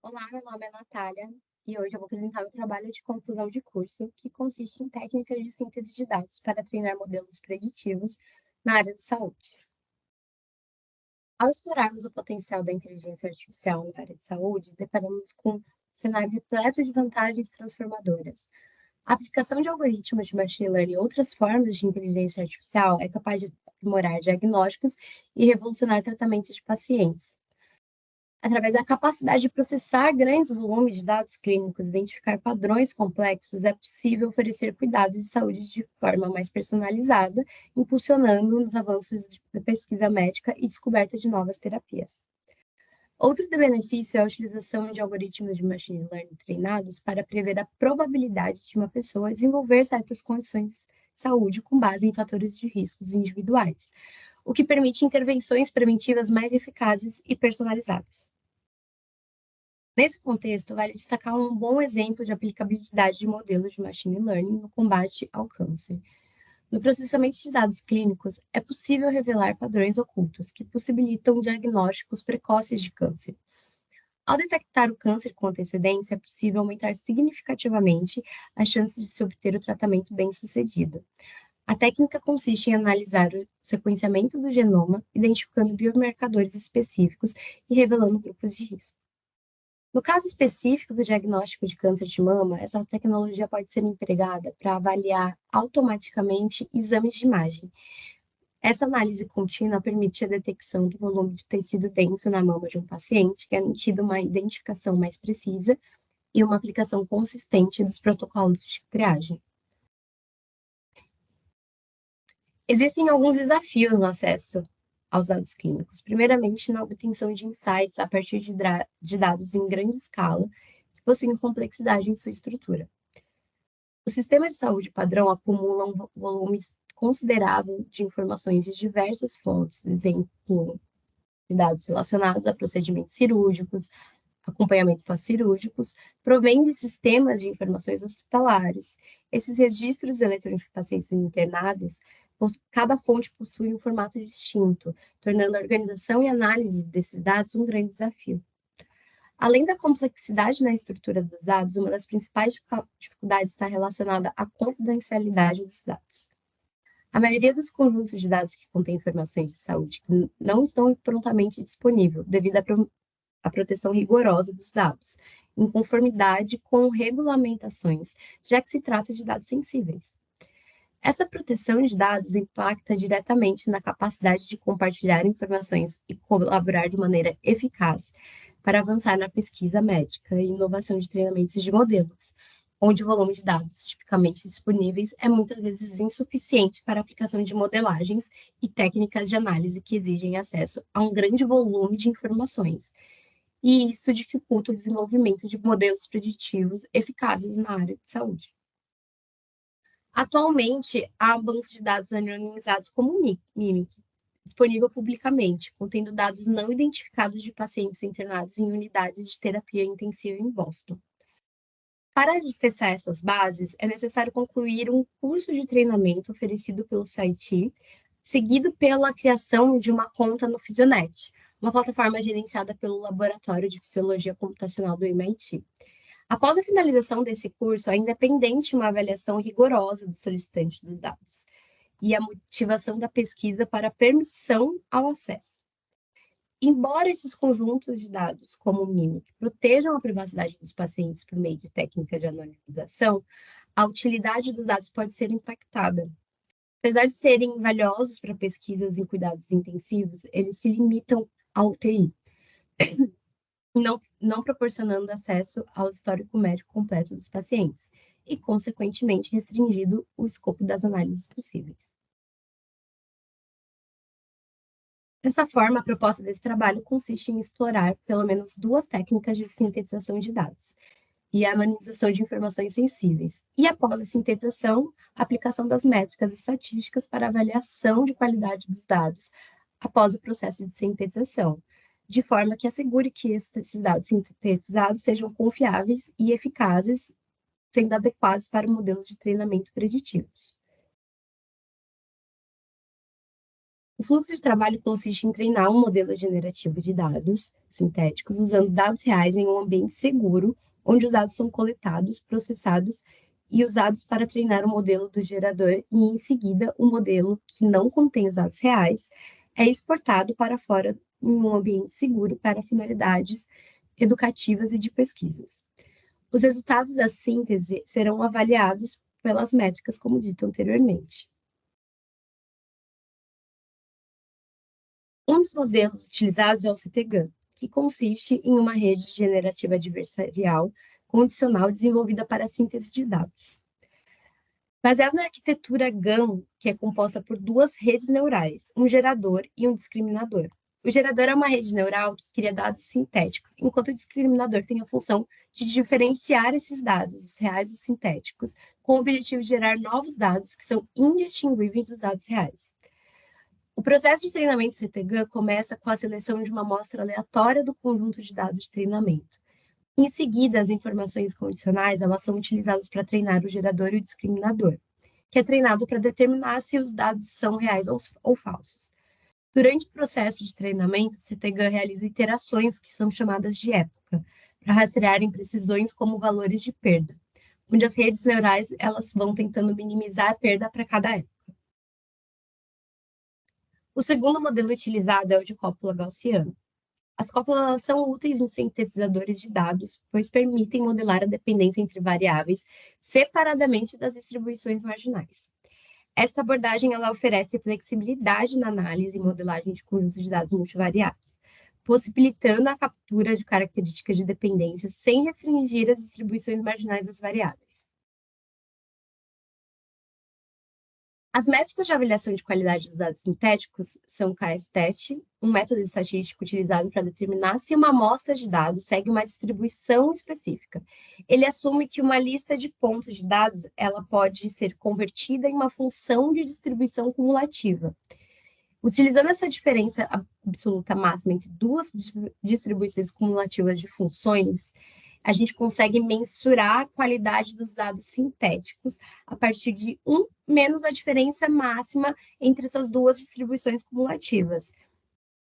Olá, meu nome é Natália e hoje eu vou apresentar o trabalho de conclusão de curso, que consiste em técnicas de síntese de dados para treinar modelos preditivos na área de saúde. Ao explorarmos o potencial da inteligência artificial na área de saúde, deparamos com um cenário repleto de vantagens transformadoras. A aplicação de algoritmos de machine learning e outras formas de inteligência artificial é capaz de aprimorar diagnósticos e revolucionar tratamentos de pacientes. Através da capacidade de processar grandes volumes de dados clínicos e identificar padrões complexos, é possível oferecer cuidados de saúde de forma mais personalizada, impulsionando os avanços da pesquisa médica e descoberta de novas terapias. Outro benefício é a utilização de algoritmos de machine learning treinados para prever a probabilidade de uma pessoa desenvolver certas condições de saúde com base em fatores de riscos individuais, o que permite intervenções preventivas mais eficazes e personalizadas. Nesse contexto, vale destacar um bom exemplo de aplicabilidade de modelos de machine learning no combate ao câncer. No processamento de dados clínicos, é possível revelar padrões ocultos que possibilitam diagnósticos precoces de câncer. Ao detectar o câncer com antecedência, é possível aumentar significativamente as chances de se obter o tratamento bem-sucedido. A técnica consiste em analisar o sequenciamento do genoma, identificando biomarcadores específicos e revelando grupos de risco. No caso específico do diagnóstico de câncer de mama, essa tecnologia pode ser empregada para avaliar automaticamente exames de imagem. Essa análise contínua permite a detecção do volume de tecido denso na mama de um paciente, garantindo uma identificação mais precisa e uma aplicação consistente dos protocolos de triagem. Existem alguns desafios no acesso aos dados clínicos. Primeiramente, na obtenção de insights a partir de dados em grande escala, que possuem complexidade em sua estrutura. Os sistemas de saúde padrão acumulam volumes considerável de informações de diversas fontes, exemplo, de dados relacionados a procedimentos cirúrgicos, acompanhamento pós-cirúrgicos, provém de sistemas de informações hospitalares. Esses registros eletrônicos de pacientes internados, cada fonte possui um formato distinto, tornando a organização e análise desses dados um grande desafio. Além da complexidade na estrutura dos dados, uma das principais dificuldades está relacionada à confidencialidade dos dados. A maioria dos conjuntos de dados que contêm informações de saúde que não estão prontamente disponíveis, devido à proteção rigorosa dos dados, em conformidade com regulamentações, já que se trata de dados sensíveis. Essa proteção de dados impacta diretamente na capacidade de compartilhar informações e colaborar de maneira eficaz para avançar na pesquisa médica e inovação de treinamentos de modelos, onde o volume de dados tipicamente disponíveis é muitas vezes insuficiente para a aplicação de modelagens e técnicas de análise que exigem acesso a um grande volume de informações. E isso dificulta o desenvolvimento de modelos preditivos eficazes na área de saúde. Atualmente, há um banco de dados anonimizados como o Mimic, disponível publicamente, contendo dados não identificados de pacientes internados em unidades de terapia intensiva em Boston. Para acessar essas bases, é necessário concluir um curso de treinamento oferecido pelo site, seguido pela criação de uma conta no Fisionet, uma plataforma gerenciada pelo Laboratório de Fisiologia Computacional do MIT. Após a finalização desse curso, ainda é pendente uma avaliação rigorosa do solicitante dos dados e a motivação da pesquisa para permissão ao acesso. Embora esses conjuntos de dados, como o MIMIC, protejam a privacidade dos pacientes por meio de técnicas de anonimização, a utilidade dos dados pode ser impactada. Apesar de serem valiosos para pesquisas em cuidados intensivos, eles se limitam ao UTI, não proporcionando acesso ao histórico médico completo dos pacientes e, consequentemente, restringindo o escopo das análises possíveis. Dessa forma, a proposta desse trabalho consiste em explorar pelo menos duas técnicas de sintetização de dados e a anonimização de informações sensíveis, e após a sintetização, a aplicação das métricas estatísticas para avaliação de qualidade dos dados após o processo de sintetização, de forma que assegure que esses dados sintetizados sejam confiáveis e eficazes, sendo adequados para o modelo de treinamento preditivos. O fluxo de trabalho consiste em treinar um modelo generativo de dados, sintéticos usando dados reais em um ambiente seguro, onde os dados são coletados, processados e usados para treinar o modelo do gerador e, em seguida, o modelo que não contém os dados reais é exportado para fora em um ambiente seguro para finalidades educativas e de pesquisas. Os resultados da síntese serão avaliados pelas métricas, como dito anteriormente. Um dos modelos utilizados é o CTGAN, que consiste em uma rede generativa adversarial condicional desenvolvida para a síntese de dados. Baseado na arquitetura GAN, que é composta por duas redes neurais, um gerador e um discriminador. O gerador é uma rede neural que cria dados sintéticos, enquanto o discriminador tem a função de diferenciar esses dados, os reais dos sintéticos, com o objetivo de gerar novos dados que são indistinguíveis dos dados reais. O processo de treinamento CTGAN começa com a seleção de uma amostra aleatória do conjunto de dados de treinamento. Em seguida, as informações condicionais elas são utilizadas para treinar o gerador e o discriminador, que é treinado para determinar se os dados são reais ou falsos. Durante o processo de treinamento, o CTGAN realiza iterações que são chamadas de época, para rastrear imprecisões como valores de perda, onde as redes neurais elas vão tentando minimizar a perda para cada época. O segundo modelo utilizado é o de cópula gaussiana. As cópulas são úteis em sintetizadores de dados, pois permitem modelar a dependência entre variáveis separadamente das distribuições marginais. Essa abordagem ela oferece flexibilidade na análise e modelagem de conjuntos de dados multivariados, possibilitando a captura de características de dependência sem restringir as distribuições marginais das variáveis. As métricas de avaliação de qualidade dos dados sintéticos são o KS-teste, um método estatístico utilizado para determinar se uma amostra de dados segue uma distribuição específica. Ele assume que uma lista de pontos de dados ela pode ser convertida em uma função de distribuição cumulativa. Utilizando essa diferença absoluta máxima entre duas distribuições cumulativas de funções, a gente consegue mensurar a qualidade dos dados sintéticos a partir de 1 menos a diferença máxima entre essas duas distribuições cumulativas.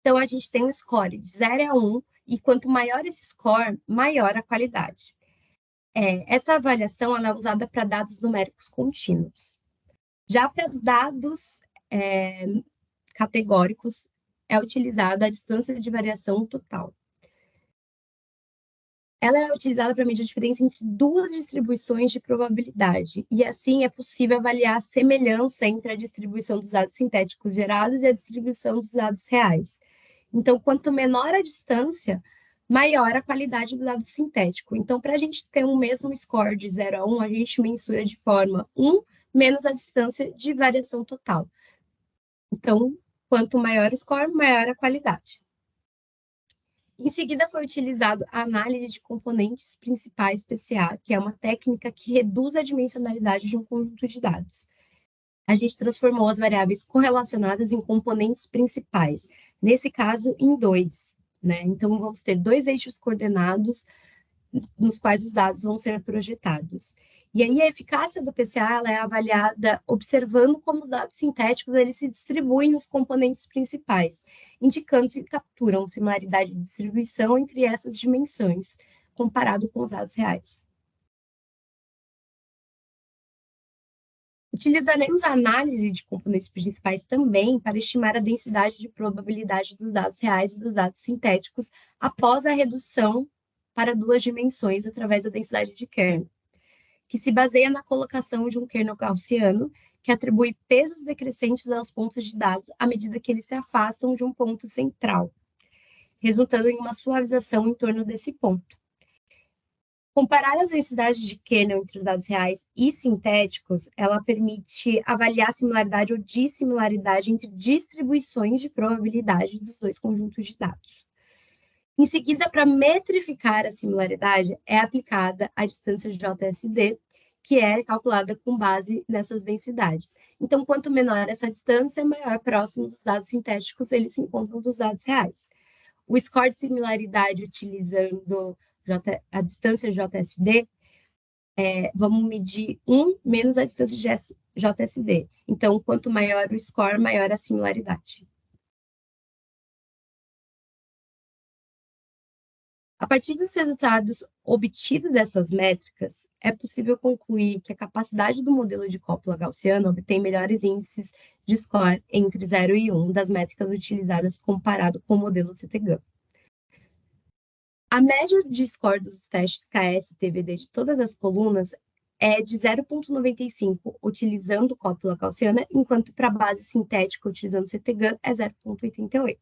Então, a gente tem um score de 0 a 1, e quanto maior esse score, maior a qualidade. Essa avaliação ela é usada para dados numéricos contínuos. Já para dados categóricos, é utilizada a distância de variação total. Ela é utilizada para medir a diferença entre duas distribuições de probabilidade, e assim é possível avaliar a semelhança entre a distribuição dos dados sintéticos gerados e a distribuição dos dados reais. Então, quanto menor a distância, maior a qualidade do dado sintético. Então, para a gente ter um mesmo score de 0 a 1, a gente mensura de forma 1 menos a distância de variação total. Então, quanto maior o score, maior a qualidade. Em seguida, foi utilizado a análise de componentes principais PCA, que é uma técnica que reduz a dimensionalidade de um conjunto de dados. A gente transformou as variáveis correlacionadas em componentes principais, nesse caso, em dois, né? Então, vamos ter dois eixos coordenados nos quais os dados vão ser projetados. E aí a eficácia do PCA ela é avaliada observando como os dados sintéticos eles se distribuem nos componentes principais, indicando se capturam similaridade de distribuição entre essas dimensões, comparado com os dados reais. Utilizaremos a análise de componentes principais também para estimar a densidade de probabilidade dos dados reais e dos dados sintéticos após a redução para duas dimensões através da densidade de kernel, que se baseia na colocação de um kernel gaussiano que atribui pesos decrescentes aos pontos de dados à medida que eles se afastam de um ponto central, resultando em uma suavização em torno desse ponto. Comparar as densidades de kernel entre os dados reais e sintéticos, ela permite avaliar a similaridade ou dissimilaridade entre distribuições de probabilidade dos dois conjuntos de dados. Em seguida, para metrificar a similaridade, é aplicada a distância de JSD, que é calculada com base nessas densidades. Então, quanto menor essa distância, maior próximo dos dados sintéticos eles se encontram dos dados reais. O score de similaridade utilizando a distância de JSD, vamos medir 1 menos a distância de JSD. Então, quanto maior o score, maior a similaridade. A partir dos resultados obtidos dessas métricas, é possível concluir que a capacidade do modelo de cópula gaussiana obtém melhores índices de score entre 0 e 1 das métricas utilizadas comparado com o modelo CTGAN. A média de score dos testes KS-TVD de todas as colunas é de 0,95 utilizando cópula gaussiana, enquanto para base sintética utilizando CTGAN é 0,88.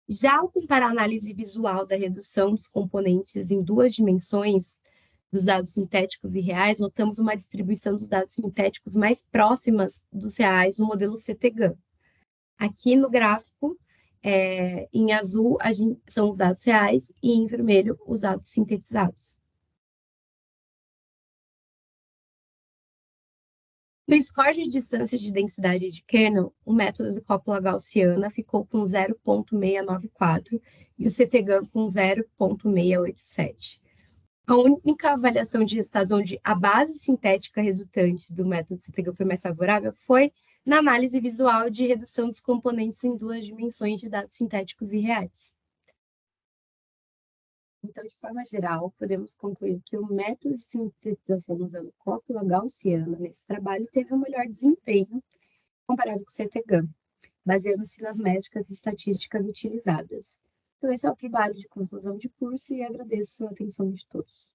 Já ao comparar a análise visual da redução dos componentes em duas dimensões dos dados sintéticos e reais, notamos uma distribuição dos dados sintéticos mais próximas dos reais no modelo CTGAN. Aqui no gráfico, em azul são os dados reais e em vermelho os dados sintetizados. No score de distância de densidade de kernel, o método de cópula gaussiana ficou com 0,694 e o CTGAN com 0,687. A única avaliação de resultados onde a base sintética resultante do método CTGAN foi mais favorável foi na análise visual de redução dos componentes em duas dimensões de dados sintéticos e reais. Então, de forma geral, podemos concluir que o método de sintetização usando cópula gaussiana nesse trabalho teve um melhor desempenho comparado com o CTGAN, baseando-se nas métricas e estatísticas utilizadas. Então, esse é o trabalho de conclusão de curso e agradeço a atenção de todos.